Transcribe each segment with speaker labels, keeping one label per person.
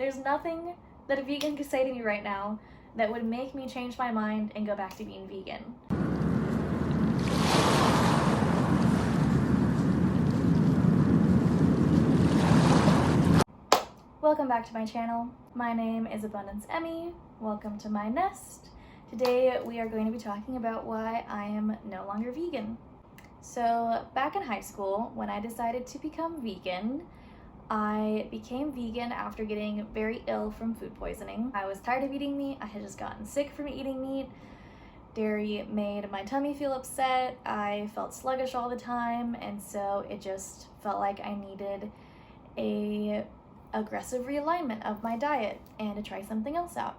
Speaker 1: There's nothing that a vegan could say to me right now that would make me change my mind and go back to being vegan. Welcome back to my channel. My name is Abundance Emmy. Welcome to my nest. Today we are going to be talking about why I am no longer vegan. So back in high school, when I decided to become vegan, I became vegan after getting very ill from food poisoning. I was tired of eating meat. I had just gotten sick from eating meat. Dairy made my tummy feel upset. I felt sluggish all the time, and so it just felt like I needed a aggressive realignment of my diet and to try something else out.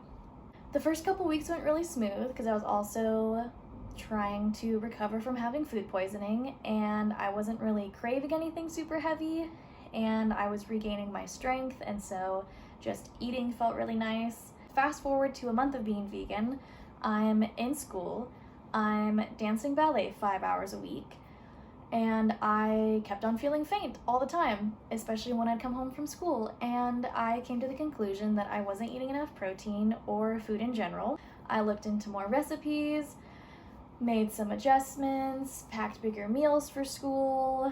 Speaker 1: The first couple weeks went really smooth because I was also trying to recover from having food poisoning, and I wasn't really craving anything super heavy, and I was regaining my strength, and so just eating felt really nice. Fast forward to a month of being vegan, I'm in school, I'm dancing ballet 5 hours a week, and I kept on feeling faint all the time, especially when I'd come home from school, and I came to the conclusion that I wasn't eating enough protein or food in general. I looked into more recipes, made some adjustments, packed bigger meals for school,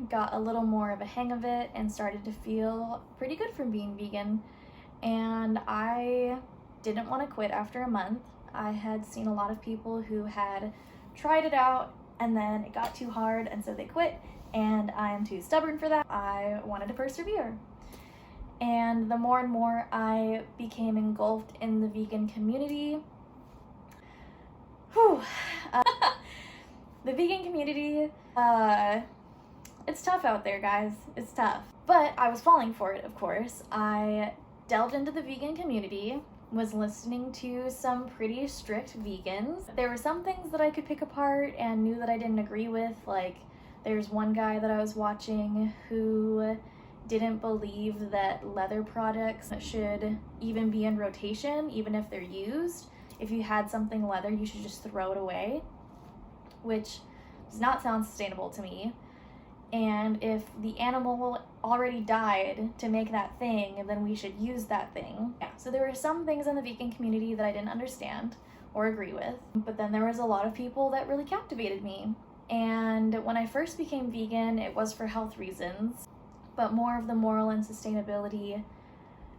Speaker 1: got a little more of a hang of it, and started to feel pretty good from being vegan. And I didn't want to quit after a month. I had seen a lot of people who had tried it out and then it got too hard and so they quit, and I am too stubborn for that. I wanted to persevere. And the more and more I became engulfed in the vegan community, the vegan community, it's tough out there, guys. It's tough. But I was falling for it, of course. I delved into the vegan community, was listening to some pretty strict vegans. There were some things that I could pick apart and knew that I didn't agree with. Like, there's one guy that I was watching who didn't believe that leather products should even be in rotation, even if they're used. If you had something leather, you should just throw it away, which does not sound sustainable to me. And if the animal already died to make that thing, then we should use that thing. Yeah, so there were some things in the vegan community that I didn't understand or agree with, but then there was a lot of people that really captivated me. And when I first became vegan, it was for health reasons, but more of the moral and sustainability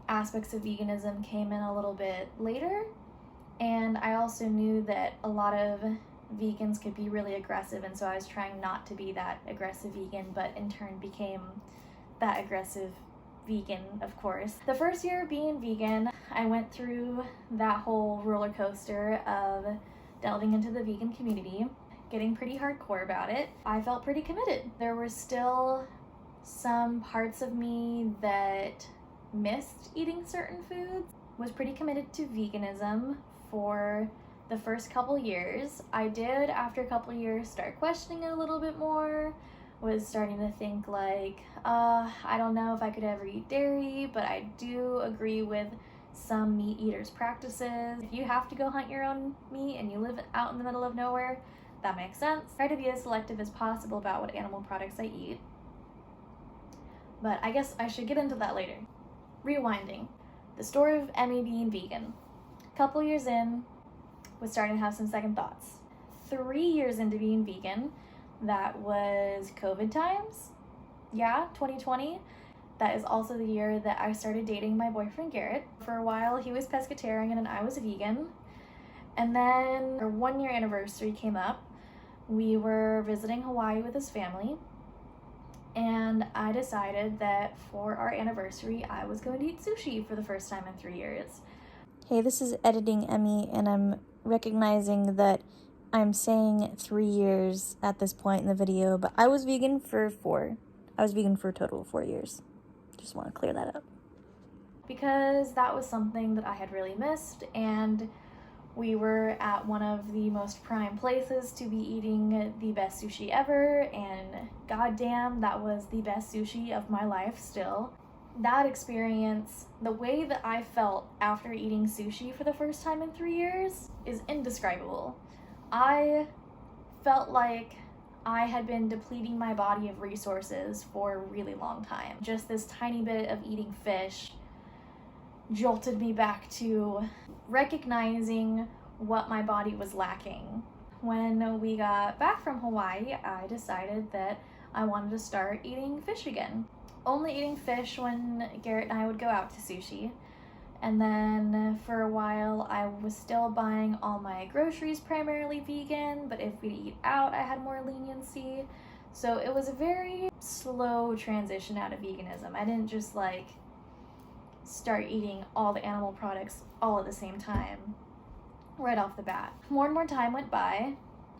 Speaker 1: aspects of veganism came in a little bit later. And I also knew that a lot of vegans could be really aggressive, and so I was trying not to be that aggressive vegan, but in turn became that aggressive vegan, of course. The first year of being vegan, I went through that whole roller coaster of delving into the vegan community, getting pretty hardcore about it. I felt pretty committed. There were still some parts of me that missed eating certain foods, was pretty committed to veganism for the first couple years. I did, after a couple years, start questioning it a little bit more, was starting to think like, I don't know if I could ever eat dairy, but I do agree with some meat eaters' practices. If you have to go hunt your own meat and you live out in the middle of nowhere, that makes sense. Try to be as selective as possible about what animal products I eat. But I guess I should get into that later. Rewinding. The story of Emmy being vegan. A couple years in, was starting to have some second thoughts. 3 years into being vegan, that was COVID times. Yeah, 2020. That is also the year that I started dating my boyfriend Garrett. For a while, he was pescatarian and I was vegan. And then our 1 year anniversary came up. We were visiting Hawaii with his family, and I decided that for our anniversary, I was going to eat sushi for the first time in 3 years.
Speaker 2: Hey, this is Editing Emmy, and I'm recognizing that I'm saying 3 years at this point in the video, but I was vegan for 4. I was vegan for a total of 4 years. Just want to clear that up.
Speaker 1: Because that was something that I had really missed, and we were at one of the most prime places to be eating the best sushi ever, and goddamn, that was the best sushi of my life still. That experience, the way that I felt after eating sushi for the first time in 3 years, is indescribable. I felt like I had been depleting my body of resources for a really long time. Just this tiny bit of eating fish jolted me back to recognizing what my body was lacking. When we got back from Hawaii, I decided that I wanted to start eating fish again. Only eating fish when Garrett and I would go out to sushi. And then for a while, I was still buying all my groceries primarily vegan, but if we'd eat out, I had more leniency. So it was a very slow transition out of veganism. I didn't just like start eating all the animal products all at the same time right off the bat. More and more time went by.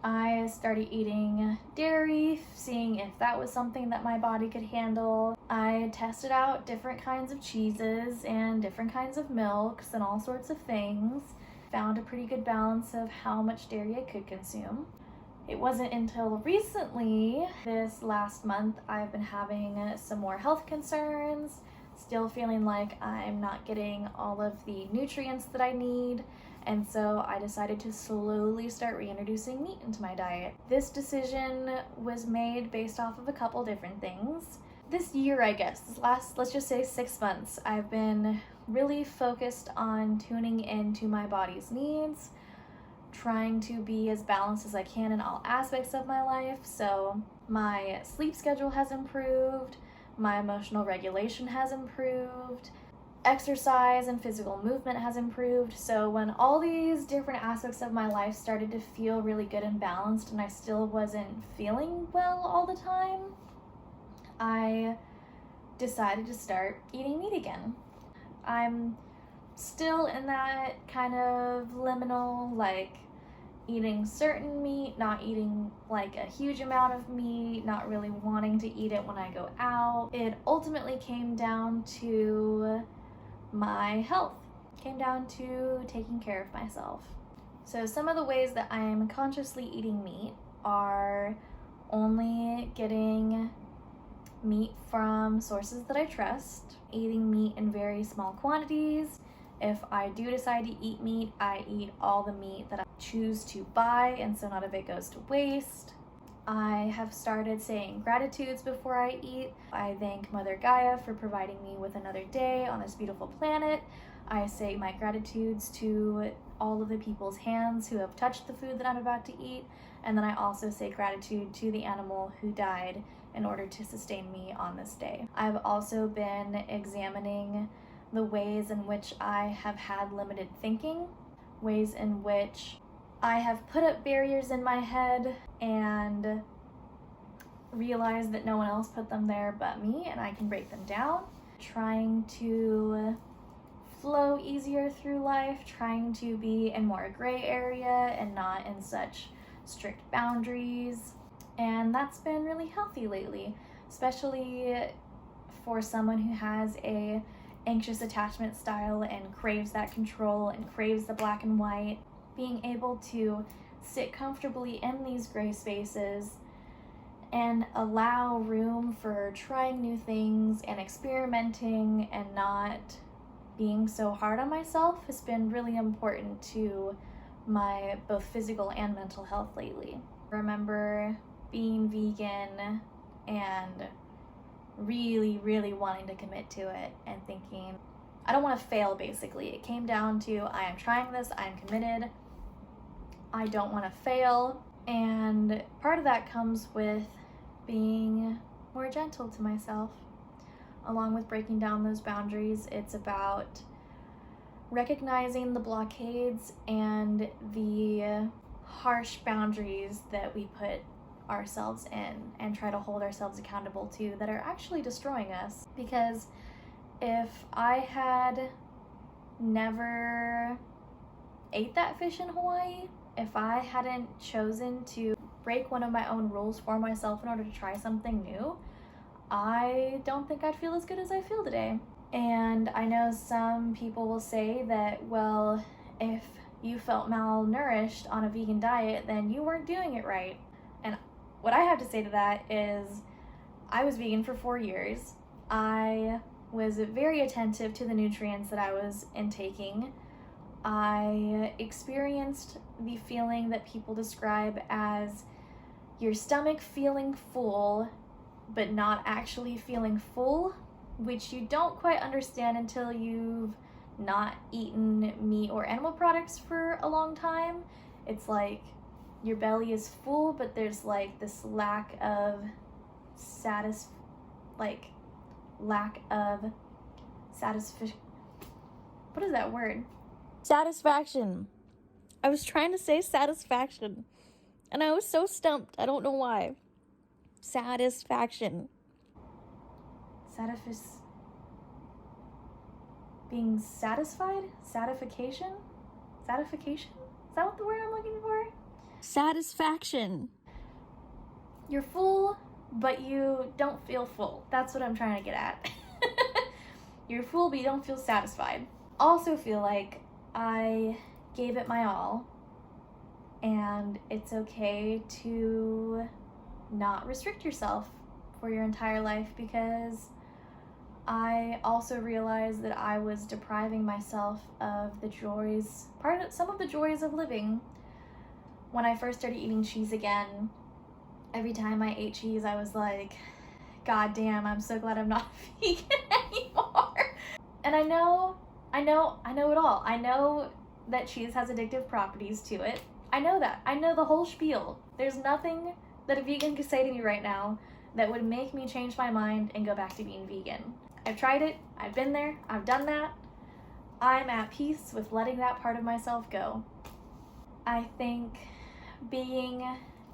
Speaker 1: I started eating dairy, seeing if that was something that my body could handle. I tested out different kinds of cheeses and different kinds of milks and all sorts of things. Found a pretty good balance of how much dairy I could consume. It wasn't until recently, this last month, I've been having some more health concerns, still feeling like I'm not getting all of the nutrients that I need. And so I decided to slowly start reintroducing meat into my diet. This decision was made based off of a couple different things. This year, I guess, this last, let's just say 6 months, I've been really focused on tuning into my body's needs, trying to be as balanced as I can in all aspects of my life. So my sleep schedule has improved, my emotional regulation has improved, exercise and physical movement has improved. So when all these different aspects of my life started to feel really good and balanced and I still wasn't feeling well all the time, I decided to start eating meat again. I'm still in that kind of liminal, like eating certain meat, not eating like a huge amount of meat, not really wanting to eat it when I go out. It ultimately came down to my health, came down to taking care of myself. So some of the ways that I'm consciously eating meat are only getting meat from sources that I trust, eating meat in very small quantities. If I do decide to eat meat, I eat all the meat that I choose to buy, and so none of it goes to waste. I have started saying gratitudes before I eat. I thank Mother Gaia for providing me with another day on this beautiful planet. I say my gratitudes to all of the people's hands who have touched the food that I'm about to eat. And then I also say gratitude to the animal who died in order to sustain me on this day. I've also been examining the ways in which I have had limited thinking, ways in which I have put up barriers in my head and realized that no one else put them there but me, and I can break them down. Trying to flow easier through life, trying to be in more gray area and not in such strict boundaries. And that's been really healthy lately, especially for someone who has a anxious attachment style and craves that control and craves the black and white. Being able to sit comfortably in these gray spaces and allow room for trying new things and experimenting and not being so hard on myself has been really important to my both physical and mental health lately. I remember being vegan and really wanting to commit to it and thinking, I don't want to fail, basically. It came down to, I am trying this, I am committed, I don't want to fail. And part of that comes with being more gentle to myself. Along with breaking down those boundaries, it's about recognizing the blockades and the harsh boundaries that we put ourselves in and try to hold ourselves accountable to that are actually destroying us. Because if I had never ate that fish in Hawaii, if I hadn't chosen to break one of my own rules for myself in order to try something new, I don't think I'd feel as good as I feel today. And I know some people will say that, well, if you felt malnourished on a vegan diet, then you weren't doing it right. And what I have to say to that is, I was vegan for 4 years. I was very attentive to the nutrients that I was intaking. I experienced the feeling that people describe as your stomach feeling full, but not actually feeling full, which you don't quite understand until you've not eaten meat or animal products for a long time, it's like your belly is full, but there's like this lack of satisfaction. What is that word?
Speaker 2: Satisfaction. I was trying to say satisfaction, and I was so stumped. I don't know why. Satisfaction.
Speaker 1: Being satisfied? Satification? Is that what the word I'm looking for?
Speaker 2: Satisfaction.
Speaker 1: You're full, but you don't feel full. That's what I'm trying to get at. You're full, but you don't feel satisfied. Also feel like I gave it my all, and it's okay to not restrict yourself for your entire life, because I also realized that I was depriving myself of some of the joys of living. When I first started eating cheese again, every time I ate cheese, I was like, God damn, I'm so glad I'm not vegan anymore. And I know it all. I know that cheese has addictive properties to it. I know that. I know the whole spiel. There's nothing that a vegan could say to me right now that would make me change my mind and go back to being vegan. I've tried it. I've been there. I've done that. I'm at peace with letting that part of myself go. I think being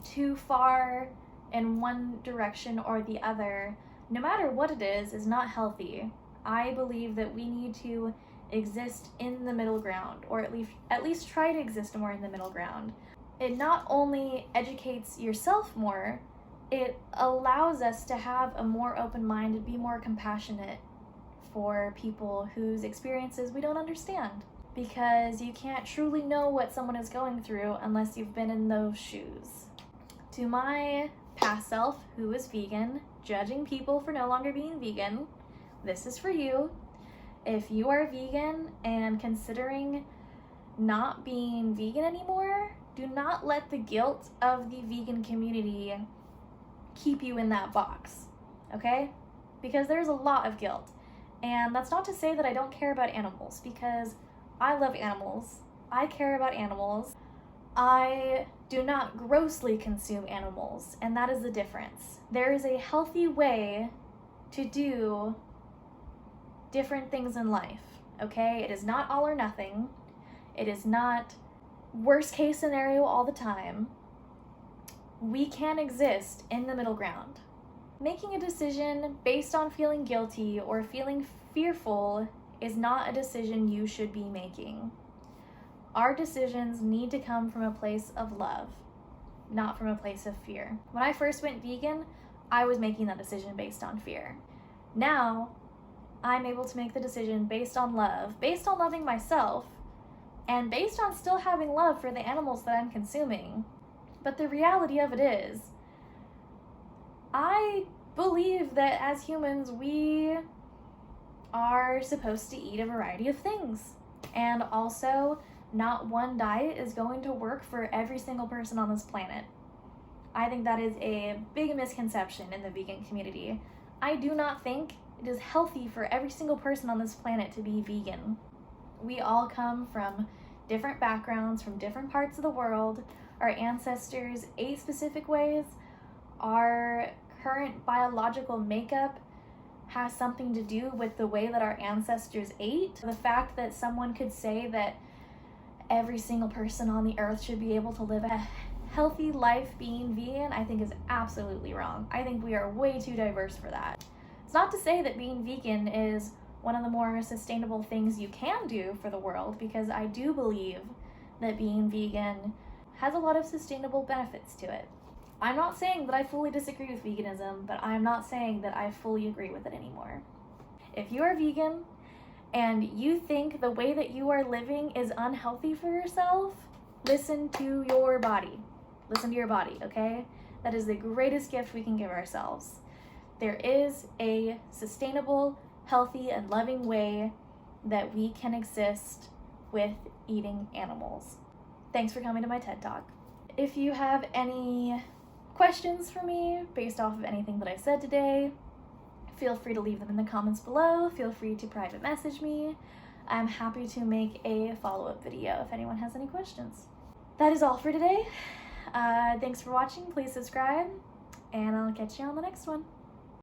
Speaker 1: too far in one direction or the other, no matter what it is not healthy. I believe that we need to exist in the middle ground, or at least try to exist more in the middle ground. It not only educates yourself more, it allows us to have a more open mind and be more compassionate for people whose experiences we don't understand, because you can't truly know what someone is going through unless you've been in those shoes. To my past self who is vegan, judging people for no longer being vegan, this is for you. If you are vegan and considering not being vegan anymore, do not let the guilt of the vegan community keep you in that box, okay? Because there's a lot of guilt. And that's not to say that I don't care about animals, because I love animals. I care about animals. I do not grossly consume animals, and that is the difference. There is a healthy way to do different things in life, okay? It is not all or nothing. It is not worst case scenario all the time. We can exist in the middle ground. Making a decision based on feeling guilty or feeling fearful is not a decision you should be making. Our decisions need to come from a place of love, not from a place of fear. When I first went vegan, I was making that decision based on fear. Now, I'm able to make the decision based on love, based on loving myself, and based on still having love for the animals that I'm consuming. But the reality of it is, I believe that as humans, we are supposed to eat a variety of things. And also, not one diet is going to work for every single person on this planet. I think that is a big misconception in the vegan community. I do not think it is healthy for every single person on this planet to be vegan. We all come from different backgrounds, from different parts of the world. Our ancestors ate specific ways. Our current biological makeup has something to do with the way that our ancestors ate. The fact that someone could say that every single person on the earth should be able to live a healthy life being vegan, I think is absolutely wrong. I think we are way too diverse for that. It's not to say that being vegan is one of the more sustainable things you can do for the world, because I do believe that being vegan has a lot of sustainable benefits to it. I'm not saying that I fully disagree with veganism, but I'm not saying that I fully agree with it anymore. If you are vegan and you think the way that you are living is unhealthy for yourself, listen to your body. Listen to your body, okay? That is the greatest gift we can give ourselves. There is a sustainable, healthy, and loving way that we can exist with eating animals. Thanks for coming to my TED Talk. If you have any questions for me based off of anything that I said today, feel free to leave them in the comments below. Feel free to private message me. I'm happy to make a follow-up video if anyone has any questions. That is all for today. Thanks for watching. Please subscribe, and I'll catch you on the next one.